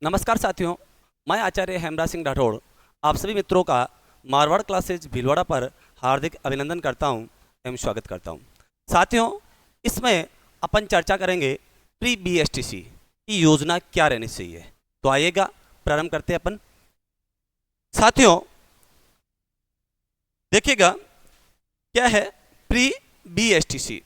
नमस्कार साथियों, मैं आचार्य हेमराज सिंह राठौड़ आप सभी मित्रों का मारवाड़ क्लासेज भीलवाड़ा पर हार्दिक अभिनंदन करता हूं एवं स्वागत करता हूं। साथियों, इसमें अपन चर्चा करेंगे प्री बीएसटीसी की योजना क्या रहनी चाहिए। तो आइएगा प्रारंभ करते हैं अपन। साथियों देखिएगा क्या है प्री बीएसटीसी,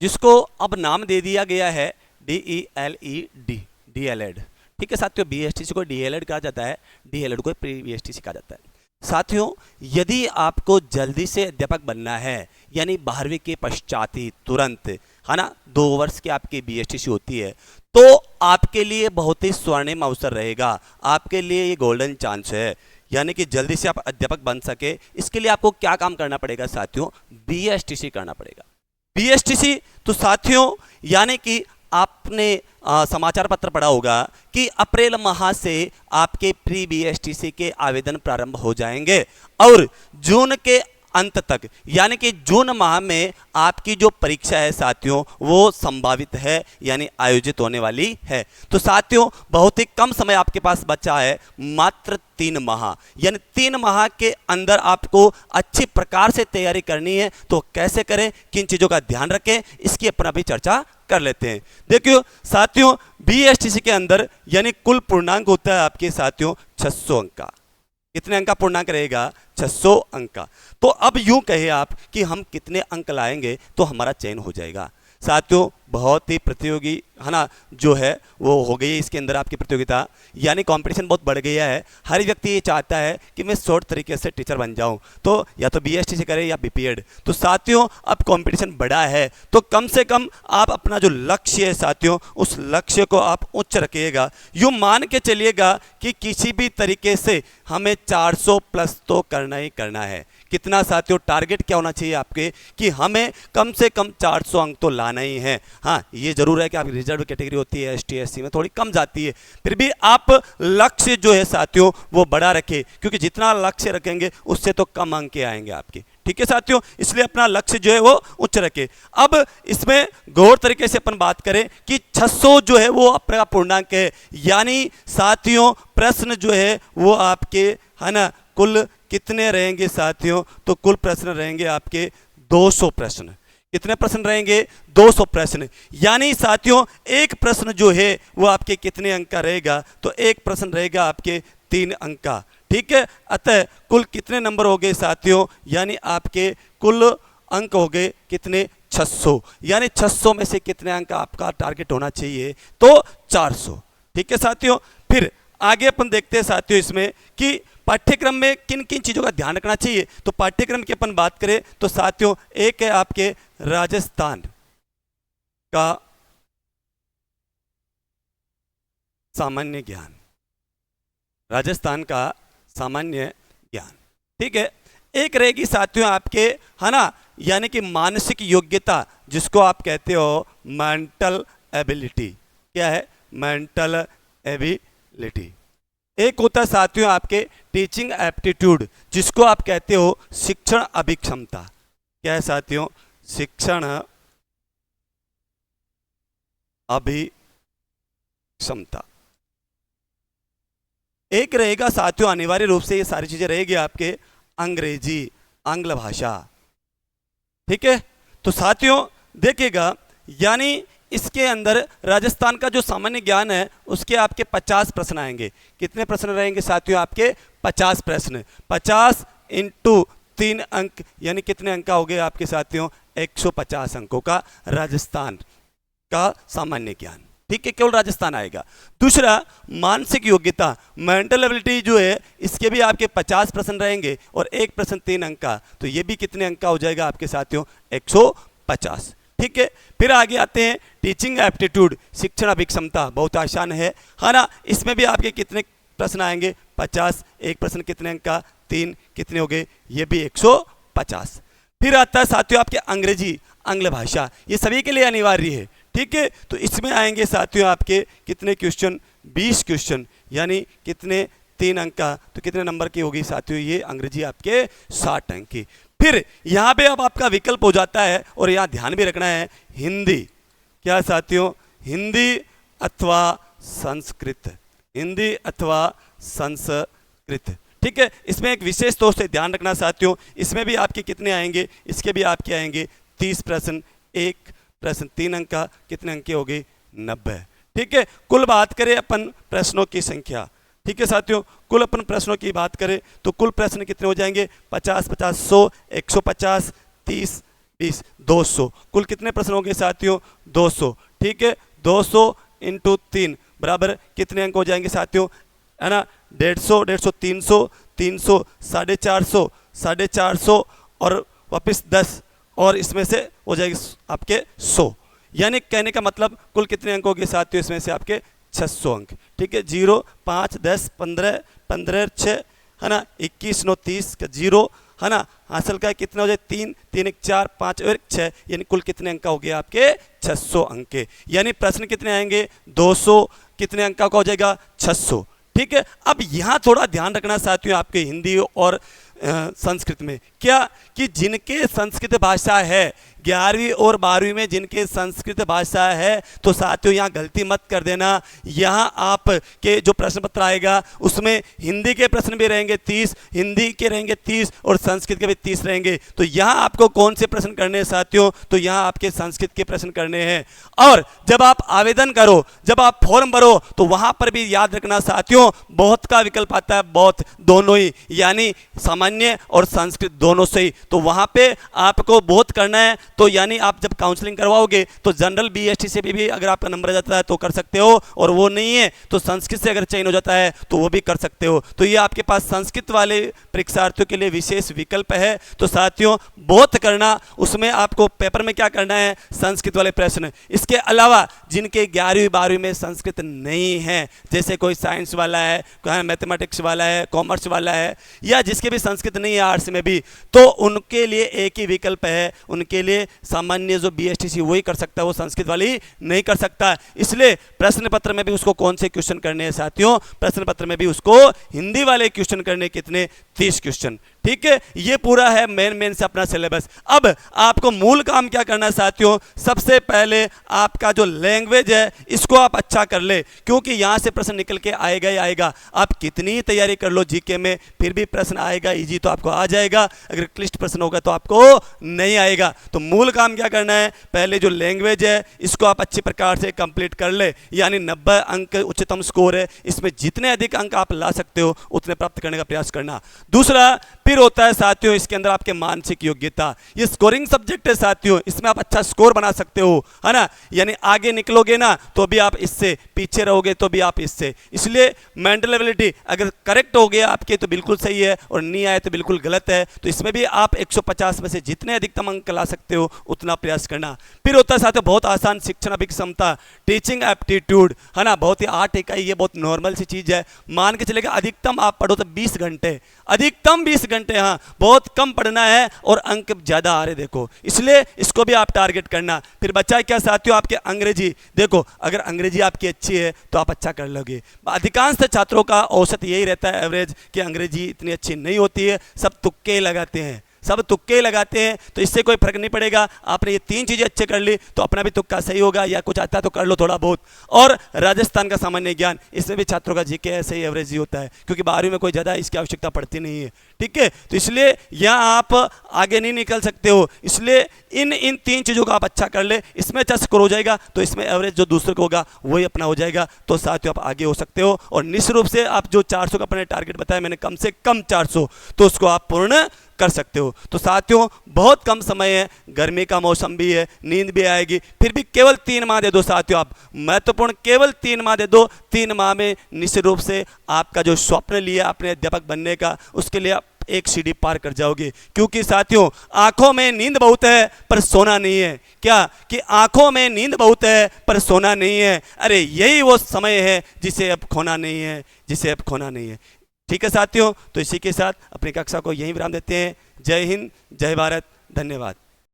जिसको अब नाम दे दिया गया है DELED, DELED। ठीक है साथियों, बीएसटीसी को DELED कहा जाता है, DELED को प्री बीएसटीसी कहा जाता है। साथियों, यदि आपको जल्दी से अध्यापक बनना है, यानी 12वीं के पश्चात ही तुरंत, है ना, 2 वर्ष की आपकी बीएसटीसी होती है, तो आपके लिए बहुत ही स्वर्णिम अवसर रहेगा। आपके लिए ये गोल्डन चांस है, यानी कि जल्दी से आप अध्यापक बन सके। इसके लिए आपको क्या काम करना पड़ेगा साथियों? बीएसटीसी करना पड़ेगा। बीएसटीसी तो साथियों यानी कि आपने समाचार पत्र पढ़ा होगा कि अप्रैल माह से आपके प्री बीएसटीसी के आवेदन प्रारंभ हो जाएंगे और जून के अंत तक, यानी कि जून माह में आपकी जो परीक्षा है साथियों वो संभावित है, यानी आयोजित होने वाली है। तो साथियों बहुत ही कम समय आपके पास बचा है, मात्र 3 माह, यानी 3 माह के अंदर आपको अच्छी प्रकार से तैयारी करनी है। तो कैसे करें, किन चीज़ों का ध्यान रखें, इसकी अपन अभी चर्चा कर लेते हैं। देखियो साथियों, बीएसटीसी के अंदर यानी कुल पूर्णांक होता है आपके साथियों 600 अंक का। कितने अंक का पूर्णांक रहेगा? 600 अंक का। तो अब यूं कहे आप कि हम कितने अंक लाएंगे तो हमारा चयन हो जाएगा। साथियों बहुत ही प्रतियोगी, है ना, जो है वो हो गई है इसके अंदर आपकी प्रतियोगिता, यानी कंपटीशन बहुत बढ़ गया है। हर व्यक्ति ये चाहता है कि मैं शॉर्ट तरीके से टीचर बन जाऊं, तो या तो बीएसटीसी करे या बीपीएड। तो साथियों अब कंपटीशन बढ़ा है, तो कम से कम आप अपना जो लक्ष्य है साथियों, उस लक्ष्य को आप उच्च रखिएगा। यूँ मान के चलिएगा कि किसी भी तरीके से हमें 400 प्लस तो करना ही करना है। कितना साथियों टारगेट क्या होना चाहिए आपके कि हमें कम से कम 400 अंक तो लाना ही है। हाँ, ये जरूर है कि आपकी रिजर्व कैटेगरी होती है, एसटी एससी में थोड़ी कम जाती है, फिर भी आप लक्ष्य जो है साथियों वो बड़ा रखें, क्योंकि जितना लक्ष्य रखेंगे उससे तो कम अंक आएंगे आपके। ठीक है साथियों, इसलिए अपना लक्ष्य जो है वो उच्च रखें। अब इसमें गौर तरीके से अपन बात करें कि 600 जो है वो अपना पूर्णांक है, यानी साथियों प्रश्न जो है वो आपके, है ना, कुल कितने रहेंगे साथियों? तो कुल प्रश्न रहेंगे आपके 200 प्रश्न। कितने प्रश्न रहेंगे? 200 प्रश्न। यानी साथियों एक प्रश्न जो है वो आपके कितने अंक का रहेगा? तो एक प्रश्न रहेगा आपके 3 अंक का। ठीक है, अतः कुल कितने नंबर हो गए साथियों? यानी आपके कुल अंक हो गए कितने? 600। यानी 600 में से कितने अंक आपका टारगेट होना चाहिए? तो 400। ठीक है साथियों, फिर आगे अपन देखते हैं साथियों इसमें कि पाठ्यक्रम में किन किन चीज़ों का ध्यान रखना चाहिए। तो पाठ्यक्रम की अपन बात करें तो साथियों एक है आपके राजस्थान का सामान्य ज्ञान, राजस्थान का सामान्य ज्ञान। ठीक है, एक रहेगी साथियों आपके, है ना, यानी कि मानसिक योग्यता, जिसको आप कहते हो मेंटल एबिलिटी। क्या है? Mental ability. एक होता है साथियों आपके टीचिंग एप्टीट्यूड, जिसको आप कहते हो शिक्षण अभिक्षमता। क्या है साथियों? शिक्षण अभिक्षमता। एक रहेगा साथियों अनिवार्य रूप से, ये सारी चीजें रहेगी आपके अंग्रेजी, आंग्ल भाषा। ठीक है, तो साथियों देखिएगा, यानी इसके अंदर राजस्थान का जो सामान्य ज्ञान है उसके आपके 50 प्रश्न आएंगे। कितने प्रश्न रहेंगे साथियों? आपके 50 प्रश्न। 50 × 3 अंक, यानी कितने अंक हो गए आपके साथियों? 150 अंकों का राजस्थान का सामान्य ज्ञान। ठीक है, केवल राजस्थान आएगा। दूसरा मानसिक योग्यता, मेंटल एबिलिटी जो है, इसके भी आपके 50 प्रश्न रहेंगे और एक प्रश्न 3 अंक का। तो ये भी कितने अंक का हो जाएगा आपके साथियों? 150। ठीक है, फिर आगे आते हैं टीचिंग एप्टीट्यूड, शिक्षण अभिक्षमता। बहुत आसान है ना, इसमें भी आपके कितने प्रश्न आएंगे? 50। एक प्रश्न कितने अंक का? 3। कितने हो गए? ये भी 150। फिर आता है साथियों आपके अंग्रेजी, आंग्ल भाषा। ये सभी के लिए अनिवार्य है। ठीक है, तो इसमें आएंगे साथियों आपके कितने क्वेश्चन? 20 क्वेश्चन, यानी कितने? 3 अंक का। तो कितने नंबर की होगी साथियों? ये अंग्रेजी आपके 60 अंक की। फिर यहाँ पे अब आपका विकल्प हो जाता है, और यहाँ ध्यान भी रखना है, हिंदी। क्या साथियों? हिंदी अथवा संस्कृत, हिंदी अथवा संस्कृत। ठीक है, इसमें एक विशेष तौर से ध्यान रखना साथियों, इसमें भी आपके कितने आएंगे, इसके भी आपके आएंगे 30 प्रश्न, एक प्रश्न 3 अंक का, कितने अंक के हो गए 90। ठीक है, कुल बात करें अपन प्रश्नों की संख्या, ठीक है साथियों, कुल अपन प्रश्नों की बात करें तो कुल प्रश्न कितने हो जाएंगे 50 50 100 150 30 20 200, कुल कितने प्रश्न होंगे साथियों 200। ठीक है, 200 इंटू 3 बराबर कितने अंक हो जाएंगे साथियों, है ना, 150 150 300 300 450 450 और वापस 10 और इसमें से हो जाएगी आपके 100, यानी कहने का मतलब कुल कितने अंक हो गए साथियों, इसमें से आपके 600 अंक। ठीक है, 0 5 10 15 15 6, है ना, 21 9 30 का 0, है ना, हासिल का कितना हो जाए 3 3 1 4 5 और 6, यानी कुल कितने अंक का हो गया आपके 600 अंक के, यानी प्रश्न कितने आएंगे 200, कितने अंक का हो जाएगा 600। ठीक है, अब यहाँ थोड़ा ध्यान रखना साथियों आपके हिंदी और संस्कृत में, क्या कि जिनके संस्कृत भाषा है 11वीं और 12वीं में जिनके संस्कृत भाषा है, तो साथियों यहाँ गलती मत कर देना, यहाँ आप के जो प्रश्न पत्र आएगा उसमें हिंदी के प्रश्न भी रहेंगे 30, हिंदी के रहेंगे 30 और संस्कृत के भी 30 रहेंगे। तो यहाँ आपको कौन से प्रश्न करने हैं साथियों, तो यहाँ आपके संस्कृत के प्रश्न करने हैं। और जब आप आवेदन करो, जब आप फॉर्म भरो, तो वहाँ पर भी याद रखना साथियों बहुत का विकल्प आता है, बहुत, दोनों ही, यानी सामान्य और संस्कृत दोनों से ही, तो वहाँ पे आपको बहुत करना है। तो यानी आप जब काउंसलिंग करवाओगे तो जनरल बीएसटी से भी अगर आपका नंबर आ जाता है तो कर सकते हो, और वो नहीं है तो संस्कृत से अगर चयन हो जाता है तो वो भी कर सकते हो। तो ये आपके पास संस्कृत वाले परीक्षार्थियों के लिए विशेष विकल्प है। तो साथियों बहुत करना, उसमें आपको पेपर में क्या करना है, संस्कृत वाले प्रश्न। इसके अलावा जिनके 11वीं 12वीं में संस्कृत नहीं है, जैसे कोई साइंस वाला है, कोई मैथमेटिक्स वाला है, कॉमर्स वाला है, या जिसके भी संस्कृत नहीं है आर्ट्स में भी, तो उनके लिए एक ही विकल्प है, उनके लिए सामान्य जो बीएसटीसी वही कर सकता है, वो संस्कृत वाली नहीं कर सकता। इसलिए प्रश्न पत्र में भी उसको कौन से क्वेश्चन करने हैं साथियों, प्रश्न पत्र में भी उसको हिंदी वाले क्वेश्चन करने, कितने 30 क्वेश्चन। ठीक है, ये पूरा है मेन से अपना सिलेबस। अब आपको मूल काम क्या करना है साथियों, सबसे पहले आपका जो लैंग्वेज है इसको आप अच्छा कर ले, क्योंकि यहां से प्रश्न निकल के आएगा ही आएगा। आप कितनी ही तैयारी कर लो जीके में, फिर भी प्रश्न आएगा, इजी तो आपको आ जाएगा, अगर क्लिष्ट प्रश्न होगा तो आपको नहीं आएगा। तो मूल काम क्या करना है, पहले जो लैंग्वेज है इसको आप अच्छी प्रकार से कंप्लीट कर ले, यानी 90 अंक उच्चतम स्कोर है, इसमें जितने अधिक अंक आप ला सकते हो उतने प्राप्त करने का प्रयास करना। दूसरा फिर होता है साथियों इसके अंदर आपके मानसिक योग्यता, ये स्कोरिंग सब्जेक्ट है साथियों, इसमें आप अच्छा स्कोर बना सकते हो, है ना, यानी आगे निकलोगे ना तो भी आप इससे, पीछे रहोगे तो भी आप इससे। इसलिए मेंटल एबिलिटी अगर करेक्ट हो गया आपके तो बिल्कुल सही है, और नहीं आए तो बिल्कुल गलत है। तो इसमें भी आप 150 में से जितने अधिकतम अंक ला सकते हो उतना प्रयास करना। फिर होता है साथियों बहुत आसान शिक्षण अभिक्षमता, टीचिंग एप्टीट्यूड, है ना, बहुत ही 8 इकाई, ये बहुत नॉर्मल सी चीज है। मान के चलेगा अधिकतम आप पढ़ो तो 20 घंटे, अधिकतम 20 घंटे, हाँ बहुत कम पढ़ना है और अंक ज्यादा आ रहे देखो, इसलिए इसको भी आप टारगेट करना। फिर बच्चा क्या साथियों आपके अंग्रेजी, देखो अगर अंग्रेजी आपकी अच्छी है तो आप अच्छा कर लोगे। अधिकांश छात्रों का औसत यही रहता है एवरेज कि अंग्रेजी इतनी अच्छी नहीं होती है, सब तुक्के लगाते हैं, सब तुक्के लगाते हैं, तो इससे कोई फर्क नहीं पड़ेगा। आपने ये 3 चीजें अच्छे कर ली तो अपना भी तुक्का सही होगा, या कुछ आता तो कर लो थोड़ा बहुत। और राजस्थान का सामान्य ज्ञान, इसमें भी छात्रों का जीके ऐसे ही एवरेज ही होता है, क्योंकि 12वीं में कोई ज़्यादा इसकी आवश्यकता पड़ती नहीं है। ठीक है, तो इसलिए यहाँ आप आगे नहीं निकल सकते हो, इसलिए इन 3 चीज़ों का आप अच्छा कर ले, इसमें अच्छा स्कोर हो जाएगा तो इसमें एवरेज जो दूसरे को होगा वही अपना हो जाएगा, तो साथियों आप आगे हो सकते हो। और निश्चित रूप से आप जो 400 का अपने टारगेट बताया मैंने, कम से कम 400, तो उसको आप पूर्ण कर सकते हो। तो साथियों बहुत कम समय है, गर्मी का मौसम भी है, नींद भी आएगी, फिर भी केवल 3 माह दे दो साथियों, आप महत्वपूर्ण केवल 3 माह दे दो। 3 माह में निश्चित रूप से आपका जो स्वप्न लिया अपने अध्यापक बनने का, उसके लिए आप एक सीढ़ी पार कर जाओगे। क्योंकि साथियों आंखों में नींद बहुत है पर सोना नहीं है, क्या कि आंखों में नींद बहुत है पर सोना नहीं है, अरे यही वो समय है जिसे अब खोना नहीं है, जिसे अब खोना नहीं है। ठीक है साथियों, तो इसी के साथ अपनी कक्षा को यहीं विराम देते हैं। जय हिंद, जय भारत, धन्यवाद।